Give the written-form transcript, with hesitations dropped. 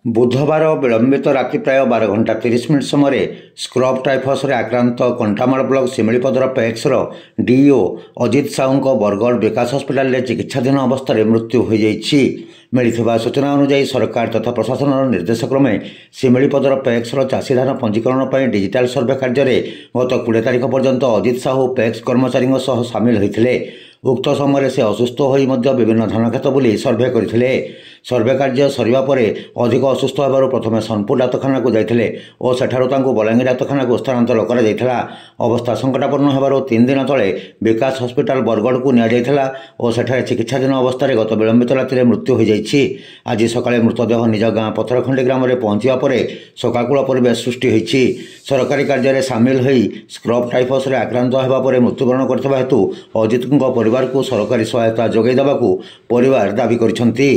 ବୁଧବାର ବିଳମ୍ବିତ ରାତି ପ୍ରାୟ 12:30 ସମୟରେ ସ୍କ୍ରବ୍ ଟାଇଫସରେ ଆକ୍ରାନ୍ତ କଣ୍ଟାମାଳ ବ୍ଲକ ଶିମିଳିପଦର ପେକ୍ସର ଡିଇଓ ଅଜିତ ସାହୁଙ୍କ ବରଗଡ଼ ବିକାଶ ହସ୍ପିଟାଲରେ ଚିକିତ୍ସାଧୀନ ଅବସ୍ଥାରେ ମୃତ୍ୟୁ ହୋଇଯାଇଛି। ମିଳିଥିବା ସୂଚନା ଅନୁଯାୟୀ ସରକାର ତଥା ପ୍ରଶାସନର ନିର୍ଦ୍ଦେଶକ୍ରମେ ଶିମିଳିପଦର ପେକ୍ସର ଚାଷୀ ଧାନ ପଞ୍ଜୀକରଣ ପାଇଁ ଡିଜିଟାଲ ସର୍ଭେ କାର୍ଯ୍ୟରେ ଗତ 20 ତାରିଖ ପର୍ଯ୍ୟନ୍ତ ଅଜିତ ସାହୁ ପେକ୍ସ କର୍ମଚାରୀଙ୍କ ସହ ସାମିଲ ହୋଇଥିଲେ। ଉକ୍ତ ସମୟରେ ସେ ଅସୁସ୍ଥ ହୋଇ ମଧ୍ୟ ବିଭିନ୍ନ ଧାନକ୍ଷେତ ବୁଲି ସର୍ଭେ କରିଥିଲେ। ସର୍ଭେ କାର୍ଯ୍ୟ ସରିବା ପରେ ଅଧିକ ଅସୁସ୍ଥ ହେବାରୁ ପ୍ରଥମେ ସୋନପୁର ଡାକ୍ତରଖାନାକୁ ଯାଇଥିଲେ ଓ ସେଠାରୁ ତାଙ୍କୁ ବଲାଙ୍ଗୀର ଡାକ୍ତରଖାନାକୁ ସ୍ଥାନାନ୍ତର କରାଯାଇଥିଲା। ଅବସ୍ଥା ସଂକଟାପନ୍ନ ହେବାରୁ 3 ଦିନ ତଳେ ବିକାଶ ହସ୍ପିଟାଲ ବରଗଡ଼କୁ ନିଆଯାଇଥିଲା ଓ ସେଠାରେ ଚିକିତ୍ସାଧୀନ ଅବସ୍ଥାରେ ଗତ ବିଳମ୍ବିତ ରାତିରେ ମୃତ୍ୟୁ ହୋଇଯାଇଛି। ଆଜି ସକାଳେ ମୃତଦେହ ନିଜ ଗାଁ ପଥରଖଣ୍ଡି ଗ୍ରାମରେ ପହଞ୍ଚିବା ପରେ ଶୋକାକୁଳ ପରିବେଶ ସୃଷ୍ଟି ହୋଇଛି। ସରକାରୀ କାର୍ଯ୍ୟରେ ସାମିଲ ହୋଇ ସ୍କ୍ରବ୍ ଟାଇଫସରେ ଆକ୍ରାନ୍ତ ହେବା ପରେ ମୃତ୍ୟୁବରଣ କରିଥିବା ହେତୁ ଅଜିତଙ୍କ ପରିବାରକୁ ସରକାରୀ ସହାୟତା ଯୋଗାଇ ଦେବାକୁ ପରିବାର ଦାବି କରିଛନ୍ତି।